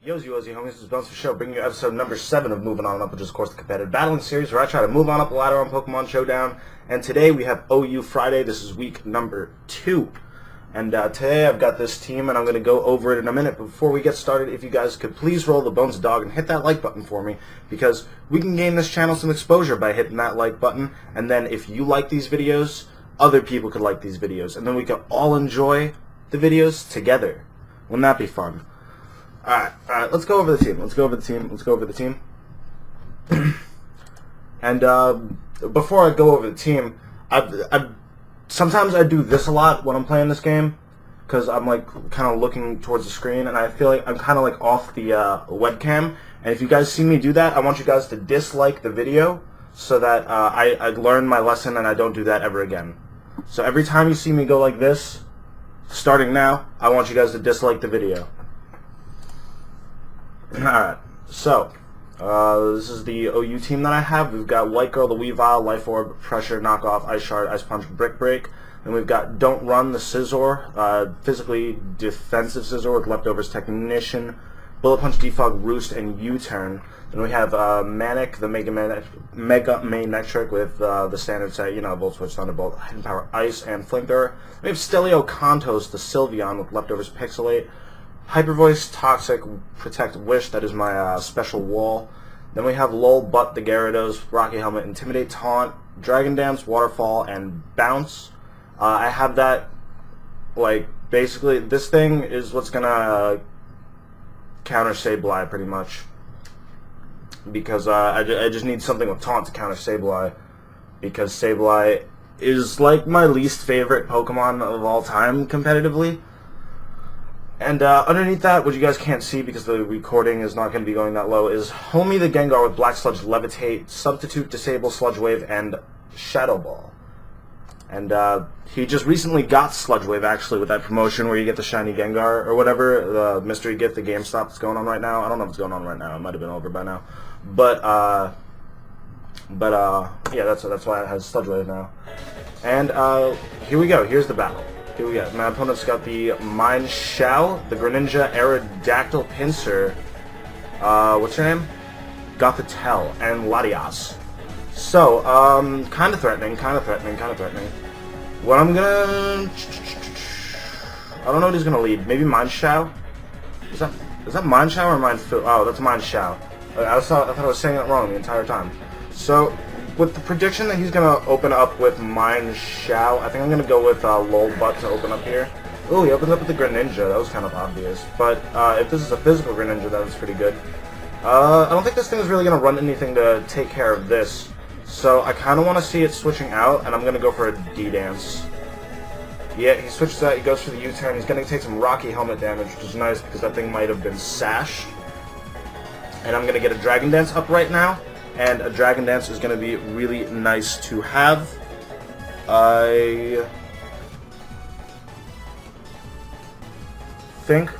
Yozy homies, this is Bones for Show, bringing you episode number 7 of Moving On Up, which is of course the competitive battling series where I try to move on up the ladder on Pokemon Showdown. And today we have OU Friday. This is week number 2. And today I've got this team and I'm going to go over it in a minute. But before we get started, if you guys could please roll the Bones Dog and hit that like button for me, because we can gain this channel some exposure by hitting that like button. And then if you like these videos, other people could like these videos. And then we can all enjoy the videos together. Wouldn't that be fun? Alright, let's go over the team. And before I go over the team, sometimes I do this a lot when I'm playing this game, because I'm like kind of looking towards the screen, and I feel like I'm kind of like off the webcam. And if you guys see me do that, I want you guys to dislike the video so that I learn my lesson and I don't do that ever again. So every time you see me go like this, starting now, I want you guys to dislike the video. Alright, so, this is the OU team that I have. We've got White Girl, the Weavile, Life Orb, Pressure, Knockoff, Ice Shard, Ice Punch, Brick Break. Then we've got Don't Run, the Scizor, physically defensive Scizor with Leftovers Technician, Bullet Punch, Defog, Roost, and U-Turn. Then we have Manic, the Mega Manectric with the standard set, you know, Volt Switch, Thunderbolt, Hidden Power, Ice, and Flamethrower. We have Stelio Contos, the Sylveon with Leftovers Pixelate, Hyper Voice, Toxic, Protect, Wish, that is my special wall. Then we have Lull, Butt, the Gyarados, Rocky Helmet, Intimidate, Taunt, Dragon Dance, Waterfall, and Bounce. I have that, like, basically, this thing is what's gonna counter Sableye, pretty much. Because I just need something with Taunt to counter Sableye. Because Sableye is, like, my least favorite Pokemon of all time, competitively. And underneath that, what you guys can't see because the recording is not going to be going that low, is Homie the Gengar with Black Sludge, Levitate, Substitute, Disable, Sludge Wave, and Shadow Ball. And he just recently got Sludge Wave, actually, with that promotion where you get the shiny Gengar, or whatever, the mystery gift, the GameStop that's going on right now. I don't know if it's going on right now. It might have been over by now. But yeah, that's why it has Sludge Wave now. And here we go. Here's the battle. Here we go. My opponent's got the Mienshao, the Greninja, Aerodactyl Pinsir, what's your name? Gothitelle, and Latias. So, kind of threatening. What I'm gonna... I don't know what he's gonna lead. Maybe Mienshao? Is that Mienshao or Mienfoo? Oh, that's Mienshao. I thought I was saying it wrong the entire time. So, with the prediction that he's going to open up with Mienshao, I think I'm going to go with Lull Butt to open up here. Ooh, he opens up with the Greninja. That was kind of obvious. But if this is a physical Greninja, that was pretty good. I don't think this thing is really going to run anything to take care of this. So I kind of want to see it switching out, and I'm going to go for a D-Dance. Yeah, he switches out. He goes for the U-Turn. He's going to take some Rocky Helmet damage, which is nice because that thing might have been sashed. And I'm going to get a Dragon Dance up right now. And a Dragon Dance is going to be really nice to have. I think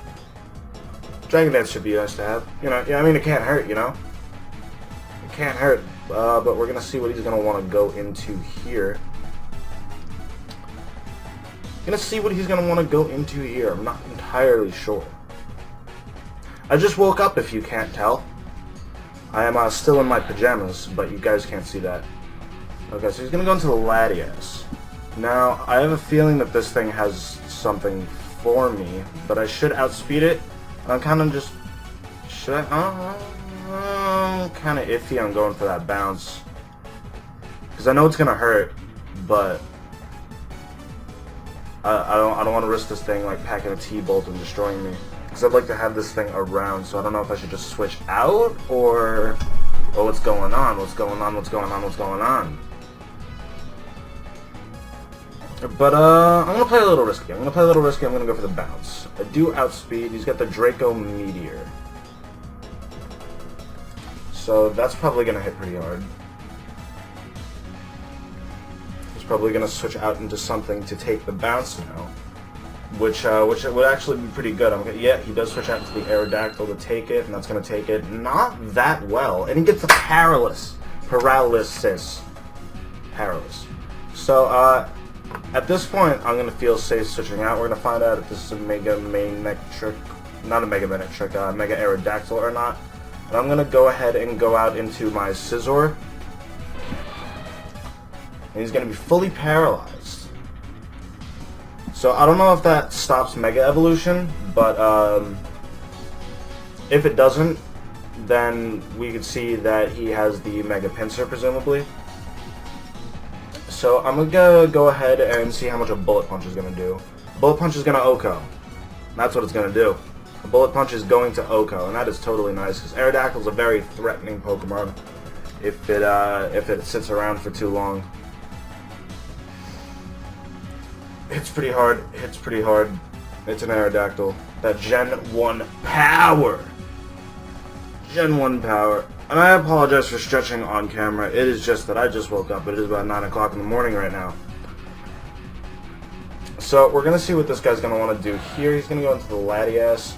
Dragon Dance should be nice to have. You know, yeah, I mean, it can't hurt, you know? It can't hurt. But we're going to see what he's going to want to go into here. I'm not entirely sure. I just woke up, if you can't tell. I am still in my pajamas, but you guys can't see that. Okay, so he's going to go into the Latias. Now, I have a feeling that this thing has something for me, but I should outspeed it. I'm kind of just... I'm kind of iffy on going for that bounce. Because I know it's going to hurt, but... I don't want to risk this thing like packing a T-bolt and destroying me. Because I'd like to have this thing around, so I don't know if I should just switch out, or... Oh, what's going on? But, I'm going to play a little risky. I'm going to go for the bounce. I do outspeed. He's got the Draco Meteor. So, that's probably going to hit pretty hard. He's probably going to switch out into something to take the bounce now. Which would actually be pretty good. Yeah, he does switch out into the Aerodactyl to take it, and that's going to take it not that well. And he gets the paralysis. So, at this point, I'm going to feel safe switching out. We're going to find out if this is a Mega Manectric not a Mega Minute trick, Mega Aerodactyl or not. And I'm gonna go ahead and go out into my Scizor. And he's gonna be fully paralyzed. So I don't know if that stops Mega Evolution, but if it doesn't, then we could see that he has the Mega Pinsir, presumably. So I'm gonna go ahead and see how much a Bullet Punch is gonna do. Bullet Punch is gonna OHKO. That's what it's gonna do. A Bullet Punch is going to OHKO, and that is totally nice, because Aerodactyl is a very threatening Pokemon if it sits around for too long. Hits pretty hard, hits pretty hard. It's an Aerodactyl. That Gen 1 power! Gen 1 power. And I apologize for stretching on camera. It is just that I just woke up. It is about 9 o'clock in the morning right now. So we're going to see what this guy's going to want to do here. He's going to go into the Latias.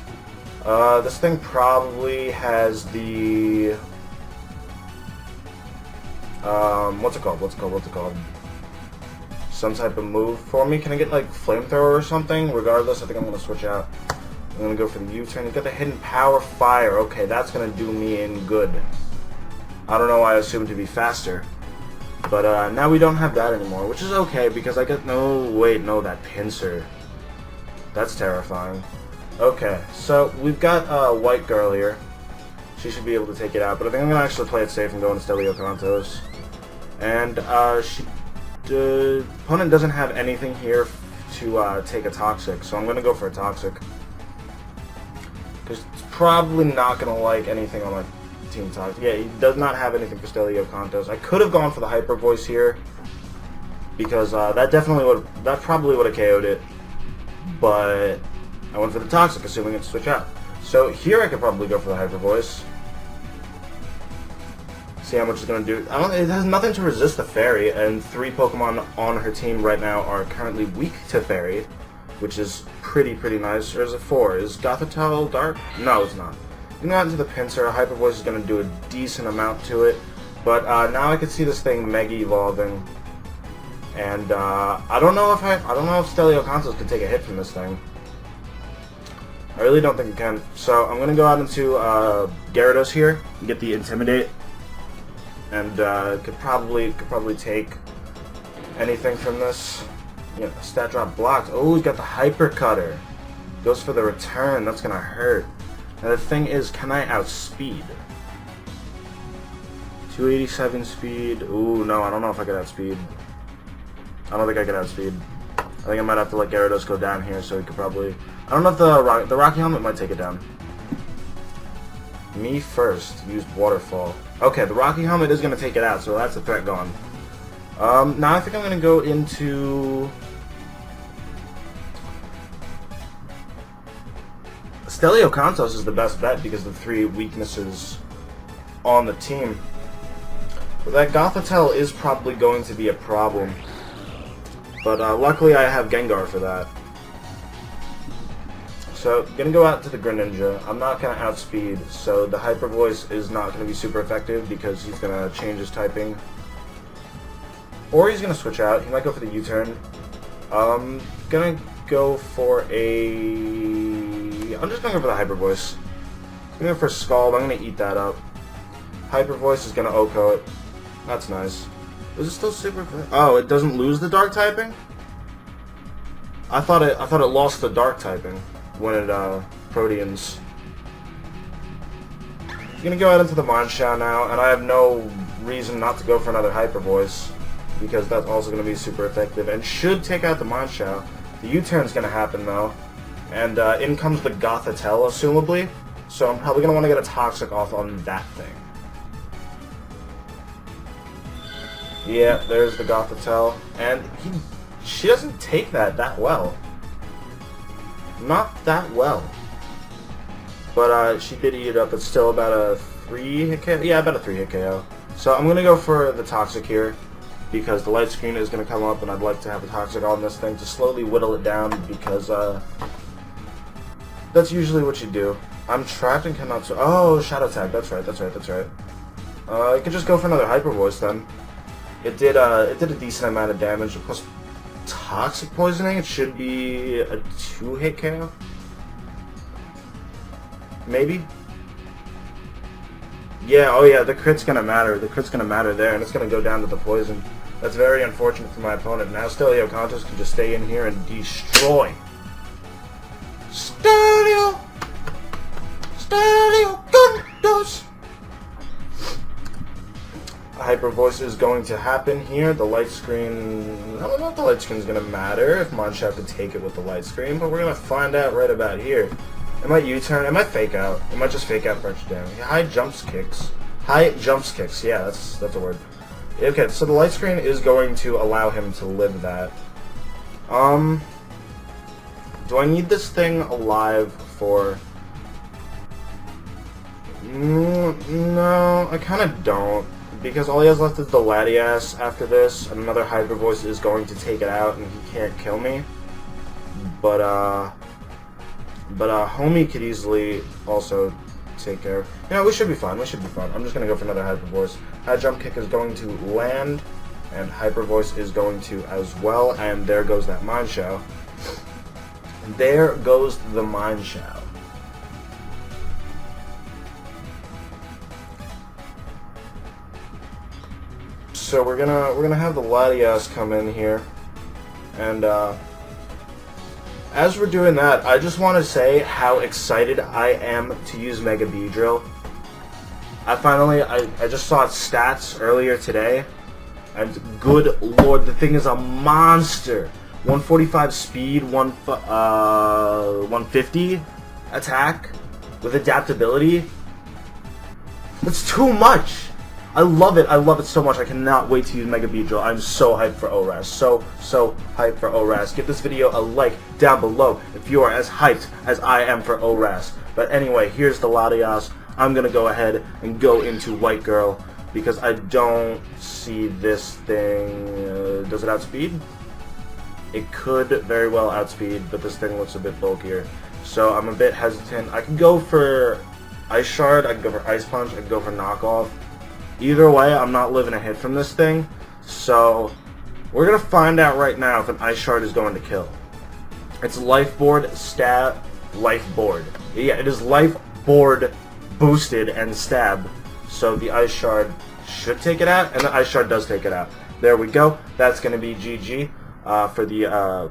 This thing probably has the... what's it called? Some type of move for me. Can I get like Flamethrower or something? Regardless, I think I'm going to switch out. I'm going to go for the U-turn. He's got the hidden Power Fire. Okay, that's going to do me in good. I don't know why I assumed to be faster. But now we don't have that anymore, which is okay because I get... No, wait, no, that Pinsir. That's terrifying. Okay, so we've got White Girl here. She should be able to take it out, but I think I'm going to actually play it safe and go into Steliochantos. And the opponent doesn't have anything here to take a Toxic, so I'm going to go for a Toxic. Because it's probably not going to like anything on my Team Toxic. Yeah, he does not have anything for Steliochantos. I could have gone for the Hyper Voice here, because that probably would have KO'd it. But I went for the Toxic, assuming it's switch out. So here I could probably go for the Hyper Voice. See how much it's going to do. It has nothing to resist the Fairy, and 3 Pokemon on her team right now are currently weak to Fairy, which is pretty nice. Or is it 4? Is Gothitelle Dark? No, it's not. Going out into the Pinsir, Hyper Voice is going to do a decent amount to it, but now I can see this thing Mega Evolving, and I don't know if Steliochantos can take a hit from this thing. I really don't think it can. So I'm going to go out into Gyarados here and get the Intimidate. And could probably take anything from this. Yeah, stat drop blocked. Oh, he's got the Hyper Cutter. Goes for the return. That's gonna hurt. Now the thing is, can I outspeed? 287 speed. Ooh, no, I don't know if I could outspeed. I don't think I could outspeed. I think I might have to let Gyarados go down here, so he could probably... I don't know if the Rocky Helmet might take it down. Me first. Used Waterfall. Okay, the Rocky Helmet is going to take it out, so that's a threat gone. Now I think I'm going to go into... Steliochantos is the best bet because of the 3 weaknesses on the team. But that Gothitelle is probably going to be a problem. But luckily I have Gengar for that. So, gonna go out to the Greninja. I'm not gonna outspeed, so the Hyper Voice is not gonna be super effective because he's gonna change his typing. Or he's gonna switch out. He might go for the U-turn. Gonna go for a... I'm just gonna go for the Hyper Voice. I'm gonna go for Scald. I'm gonna eat that up. Hyper Voice is gonna OHKO it. That's nice. Is it still super... Oh, it doesn't lose the Dark typing? I thought it lost the Dark typing when it Proteans. I'm gonna go out into the Mineshadow now, and I have no reason not to go for another Hyper Voice because that's also gonna be super effective and should take out the Mineshadow. The U-turn's gonna happen though, and in comes the Gothitelle, assumably. So I'm probably gonna want to get a Toxic off on that thing. Yeah, there's the Gothitelle, and she doesn't take that well. Not that well. But she did eat it up. It's still about a 3-hit KO. Yeah, about a 3-hit KO. So I'm going to go for the Toxic here because the light screen is going to come up and I'd like to have a Toxic on this thing to slowly whittle it down because that's usually what you do. I'm trapped and cannot... Oh, Shadow Tag. That's right. I could just go for another Hyper Voice then. It did a decent amount of damage. Plus Toxic Poisoning, it should be a 2-hit KO. Maybe? Yeah, oh yeah, the crit's gonna matter. The crit's gonna matter there, and it's gonna go down to the poison. That's very unfortunate for my opponent. Now Stelio Contos can just stay in here and destroy. Stelio Contos! Hyper voice is going to happen here. The light screen... I don't know if the light screen is going to matter, if Monchef could take it with the light screen, but we're going to find out right about here. It might U-turn, it might fake out. It might just fake out for extra damage. High jumps kicks. High jumps kicks, yeah, that's a word. Okay, so the light screen is going to allow him to live that. Do I need this thing alive for... No, I kind of don't. Because all he has left is the Latias after this, and another Hyper Voice is going to take it out, and he can't kill me. But Homie could easily also take care of... You know, we should be fine, we should be fine. I'm just going to go for another Hyper Voice. High Jump Kick is going to land, and Hyper Voice is going to as well, and there goes that Mind Show. There goes the Mind Show. So we're gonna have the Latias come in here, and as we're doing that, I just want to say how excited I am to use Mega Beedrill. I just saw its stats earlier today, and good lord, the thing is a monster. 145 speed, 150 attack with adaptability. That's too much. I love it so much. I cannot wait to use Mega Beedrill. I'm so hyped for ORAS. So hyped for ORAS. Give this video a like down below if you are as hyped as I am for ORAS. But anyway, here's the Latias. I'm going to go ahead and go into White Girl because I don't see this thing... does it outspeed? It could very well outspeed, but this thing looks a bit bulkier. So I'm a bit hesitant. I can go for Ice Shard, I can go for Ice Punch, I can go for Knockoff. Either way, I'm not living a hit from this thing, so we're going to find out right now if an Ice Shard is going to kill. It's Life Board, Stab, Life Board. Yeah, it is Life Board boosted and Stab, so the Ice Shard should take it out, and the Ice Shard does take it out. There we go. That's going to be GG for the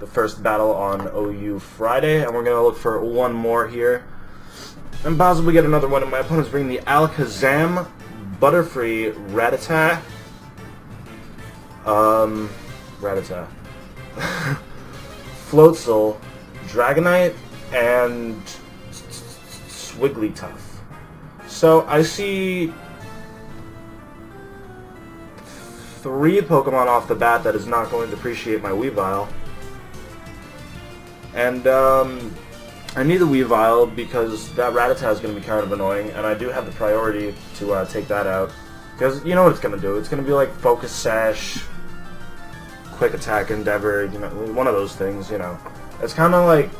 first battle on OU Friday, and we're going to look for one more here. And possibly get another one, and my opponent's bringing the Alakazam, Butterfree, Rattata, Floatzel, Dragonite, and Swigglytuff. So I see 3 Pokemon off the bat that is not going to appreciate my Weavile. And I need the Weavile because that Rattata is going to be kind of annoying, and I do have the priority to take that out. Because you know what it's going to do. It's going to be like Focus Sash, Quick Attack Endeavor, you know, one of those things, you know. It's kind of like...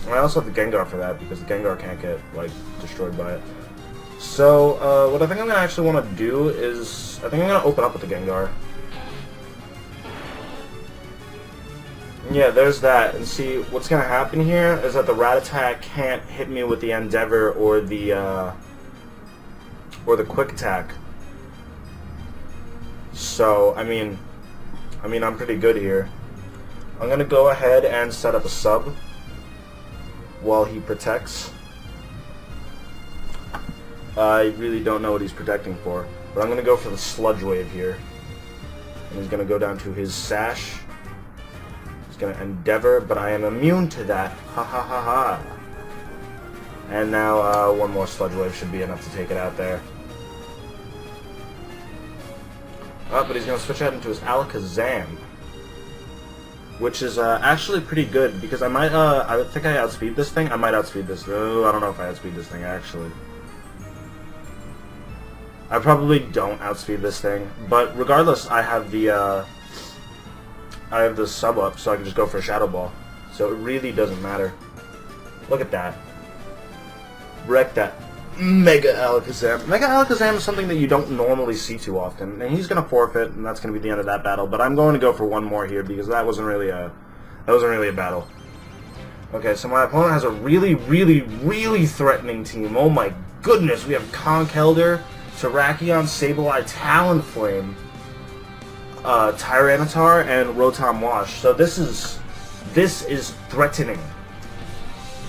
I also have the Gengar for that because the Gengar can't get, like, destroyed by it. So, what I think I'm going to actually want to do is... I think I'm going to open up with the Gengar. Yeah, there's that. And see, what's going to happen here is that the Rattata can't hit me with the Endeavor or the Quick Attack. So, I mean, I'm pretty good here. I'm going to go ahead and set up a sub while he protects. I really don't know what he's protecting for, but I'm going to go for the Sludge Wave here. And he's going to go down to his Sash. Going to Endeavor, but I am immune to that. Ha ha ha ha. And now one more Sludge Wave should be enough to take it out there. Oh, but he's going to switch out into his Alakazam, which is actually pretty good because I might I think I outspeed this thing. I might outspeed this. Oh, I don't know if I outspeed this thing actually. I probably don't outspeed this thing, but regardless, I have the sub up, so I can just go for a Shadow Ball. So it really doesn't matter. Look at that. Wreck that Mega Alakazam. Mega Alakazam is something that you don't normally see too often, and he's going to forfeit, and that's going to be the end of that battle. But I'm going to go for one more here because that wasn't really a battle. Okay, so my opponent has a really, really, really threatening team. Oh my goodness, we have Conkeldurr, Terrakion, Sableye, Talonflame, Tyranitar, and Rotom Wash. So this is threatening.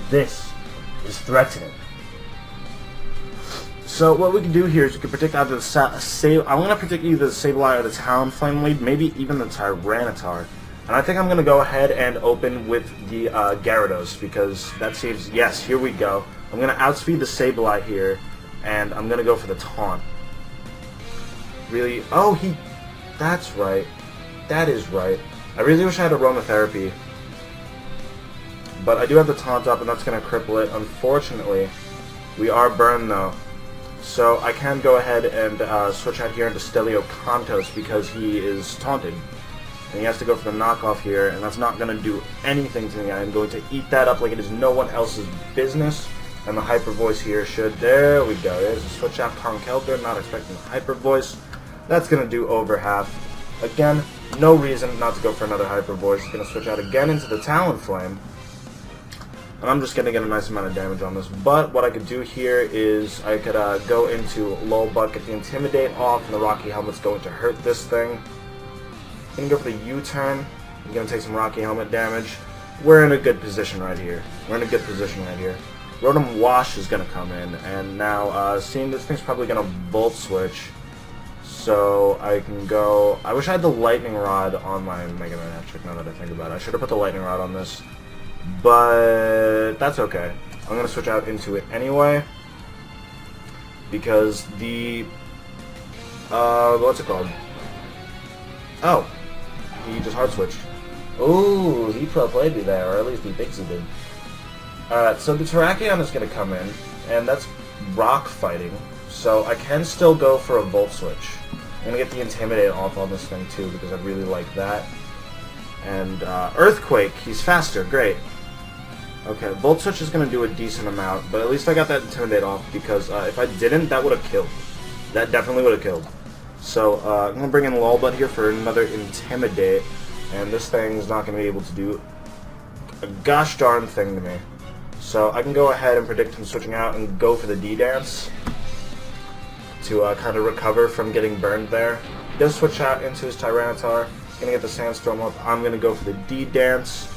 This is threatening. So what we can do here is we can predict either the I'm going to predict either the Sableye or the Talonflame lead, maybe even the Tyranitar. And I think I'm going to go ahead and open with the Gyarados, because that seems... Yes, here we go. I'm going to outspeed the Sableye here, and I'm going to go for the Taunt. Really? Oh, he... That's right. That is right. I really wish I had Aromatherapy. But I do have the Taunt up, and that's going to cripple it. Unfortunately, we are burned, though. So I can go ahead and switch out here into Stelio Kantos, because he is taunted. And he has to go for the knockoff here, and that's not going to do anything to me. I'm going to eat that up like it is no one else's business. And the Hyper Voice here should... There we go. There's a switch out Conkeldurr, not expecting the Hyper Voice. That's going to do over half. Again, no reason not to go for another Hyper Voice. Going to switch out again into the Talonflame. And I'm just going to get a nice amount of damage on this. But what I could do here is I could go into Lolbutt, get the Intimidate off, and the Rocky Helmet's going to hurt this thing. I'm going to go for the U-turn. I'm going to take some Rocky Helmet damage. We're in a good position right here. Rotom Wash is going to come in. And now, seeing this thing's probably going to Volt Switch. So I can go... I wish I had the Lightning Rod on my Mega Man Hat-Trick, now that I think about it. I should have put the Lightning Rod on this. But that's okay. I'm going to switch out into it anyway. Because the... what's it called? Oh. He just hard switched. Ooh, he pro played me there, or at least he thinks he did. Alright, so the Terrakion is going to come in, and that's rock fighting, so I can still go for a Volt Switch. I'm going to get the Intimidate off on this thing too, because I really like that. And Earthquake, he's faster, great. Okay, Volt Switch is going to do a decent amount, but at least I got that Intimidate off, because if I didn't, that would have killed. That definitely would have killed. So, I'm going to bring in Lolbutt here for another Intimidate, and this thing's not going to be able to do a gosh darn thing to me. So, I can go ahead and predict him switching out and go for the D-Dance to kind of recover from getting burned there. He does switch out into his Tyranitar. He's going to get the Sandstorm up. I'm going to go for the D-Dance.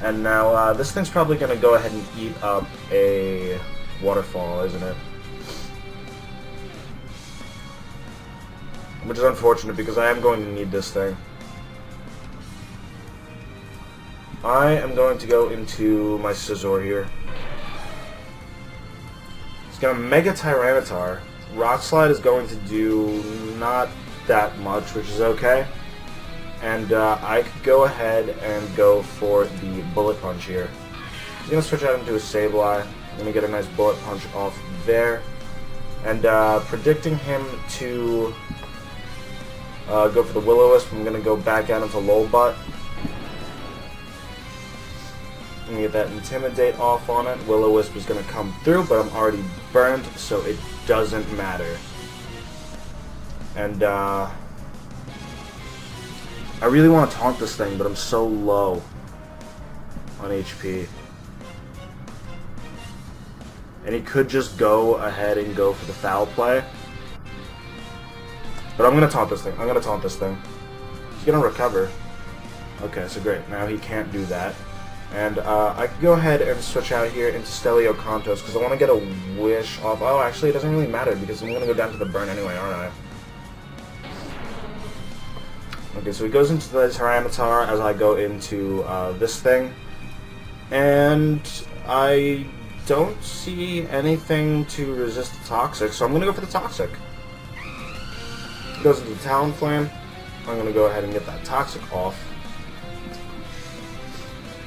And now, this thing's probably going to go ahead and eat up a Waterfall, isn't it? Which is unfortunate, because I am going to need this thing. I am going to go into my Scizor here. It's going to Mega Tyranitar. Rock Slide is going to do not that much, which is okay. And I could go ahead and go for the Bullet Punch here. He's going to switch out into a Sableye. I'm going to get a nice Bullet Punch off there. And predicting him to... go for the Will-O-Wisp. I'm going to go back out into Lolbutt. I'm going to get that Intimidate off on it. Will-O-Wisp is going to come through, but I'm already burned, so it doesn't matter. And, I really want to taunt this thing, but I'm so low on HP. And he could just go ahead and go for the Foul Play. But I'm going to taunt this thing. He's going to recover. Okay, so great. Now he can't do that. And I could go ahead and switch out here into Stelio Kantos, because I want to get a Wish off. Oh, actually, it doesn't really matter, because I'm going to go down to the burn anyway, aren't I? Okay, so he goes into the Tyranitar as I go into this thing. And I don't see anything to resist the Toxic, so I'm going to go for the Toxic. Goes into the Talonflame. I'm going to go ahead and get that Toxic off.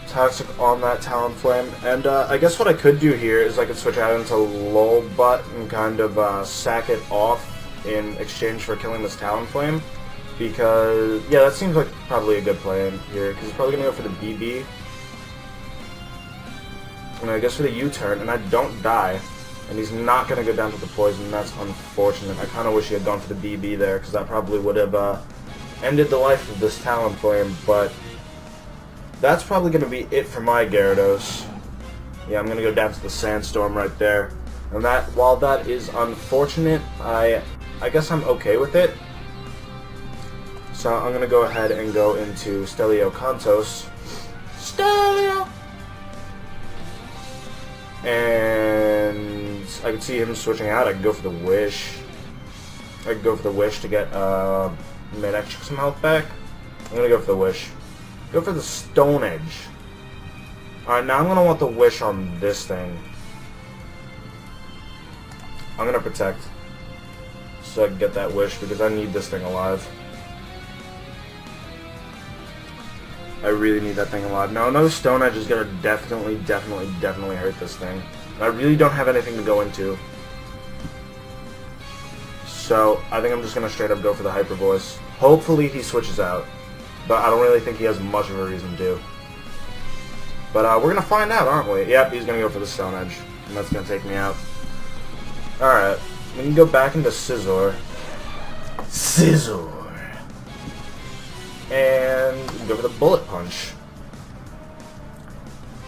Toxic on that Talonflame. And I guess what I could do here is I could switch out into Lolbutt and kind of sack it off in exchange for killing this Talonflame. Because, yeah, that seems like probably a good play in here. Because he's probably going to go for the BB. And I guess for the U-turn, and I don't die. And he's not going to go down to the Poison. That's unfortunate. I kind of wish he had gone for the BB there, because that probably would have ended the life of this Talonflame. But that's probably going to be it for my Gyarados. Yeah, I'm going to go down to the Sandstorm right there. And that, while that is unfortunate, I guess I'm okay with it. So I'm going to go ahead and go into Stelio Kantos. Stelio! And I can see him switching out. I can go for the Wish. I can go for the Wish to get mid-extra some health back. I'm going to go for the Wish. Go for the Stone Edge. Alright, now I'm going to want the Wish on this thing. I'm going to Protect. So I can get that Wish because I need this thing alive. I really need that thing alive. Now another Stone Edge is going to definitely hurt this thing. I really don't have anything to go into. So I think I'm just going to straight up go for the Hyper Voice. Hopefully he switches out. But I don't really think he has much of a reason to. But we're going to find out, aren't we? Yep, he's going to go for the Stone Edge. And that's going to take me out. Alright, we can go back into Scizor. Scizor! And go for the Bullet Punch.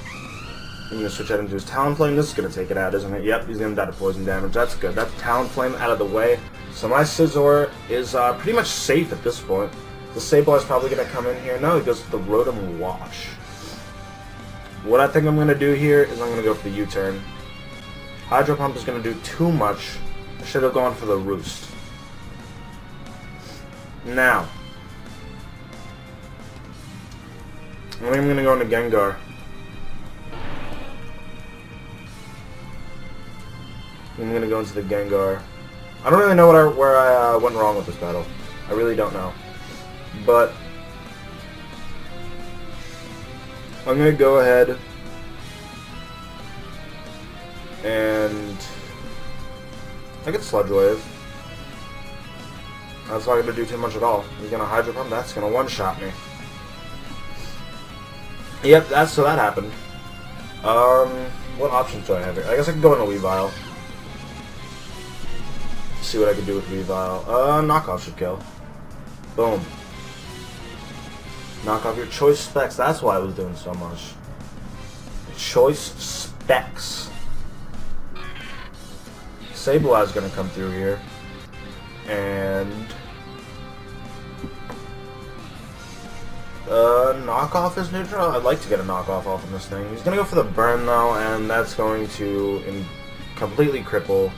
I'm going to switch out into his Talonflame. This is going to take it out, isn't it? Yep, he's going to die to poison damage. That's good. That's Talonflame out of the way. So my Scizor is pretty much safe at this point. The Sableye is probably going to come in here. No, he goes for the Rotom Wash. What I think I'm going to do here is I'm going to go for the U-turn. Hydro Pump is going to do too much. I should have gone for the Roost. Now, I think I'm going to go into Gengar. I'm going to go into the Gengar. I don't really know where I went wrong with this battle. I really don't know. But I'm going to go ahead and I get Sludge Wave. That's not going to do too much at all. He's going to Hydro Pump. That's going to one-shot me. Yep, so that happened. What options do I have here? I guess I can go into Weavile. See what I can do with Weavile. Knockoff should kill. Boom. Knock off your Choice Specs. That's why I was doing so much. Choice Specs. Sableye is going to come through here. And knockoff is neutral? I'd like to get a knockoff off of this thing. He's going to go for the Burn though, and that's going to completely cripple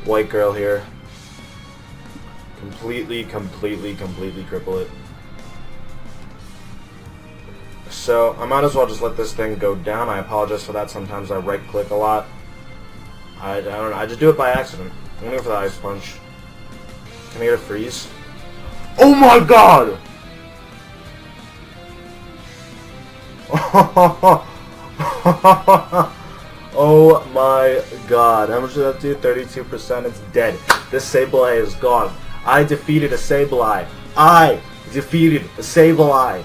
White Girl here. Completely cripple it. So I might as well just let this thing go down. I apologize for that. Sometimes I right click a lot. I don't know. I just do it by accident. I'm gonna go for the Ice Punch. Can I get a Freeze? Oh my god! Oh my god. How much did that do? 32%. It's dead. This Sableye is gone. I defeated a Sableye. I defeated a Sableye.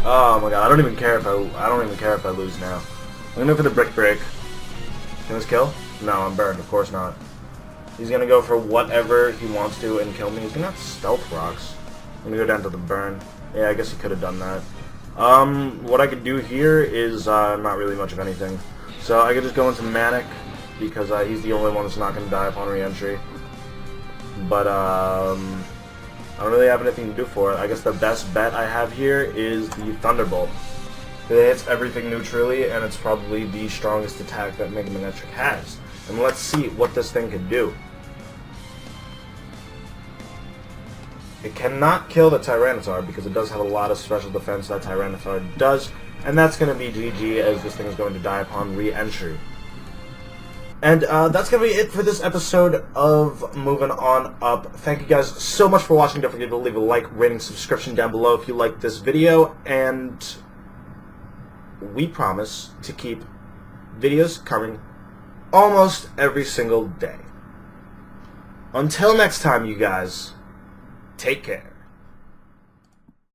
Oh my god. I don't even care if I lose now. I'm gonna go for the Brick Break. Can this kill? No, I'm burned. Of course not. He's gonna go for whatever he wants to and kill me. He's gonna have Stealth Rocks. I'm gonna go down to the Burn. Yeah, I guess he could have done that. What I could do here is not really much of anything. So I could just go into Manic because he's the only one that's not gonna die upon re-entry. But I don't really have anything to do for it. I guess the best bet I have here is the Thunderbolt. It hits everything neutrally, and it's probably the strongest attack that Mega Manectric has. And let's see what this thing can do. It cannot kill the Tyranitar because it does have a lot of special defense that Tyranitar does, and that's going to be GG as this thing is going to die upon re-entry. And that's going to be it for this episode of Moving On Up. Thank you guys so much for watching. Don't forget to leave a like, rating, subscription down below if you liked this video, and we promise to keep videos coming almost every single day. Until next time, you guys, take care.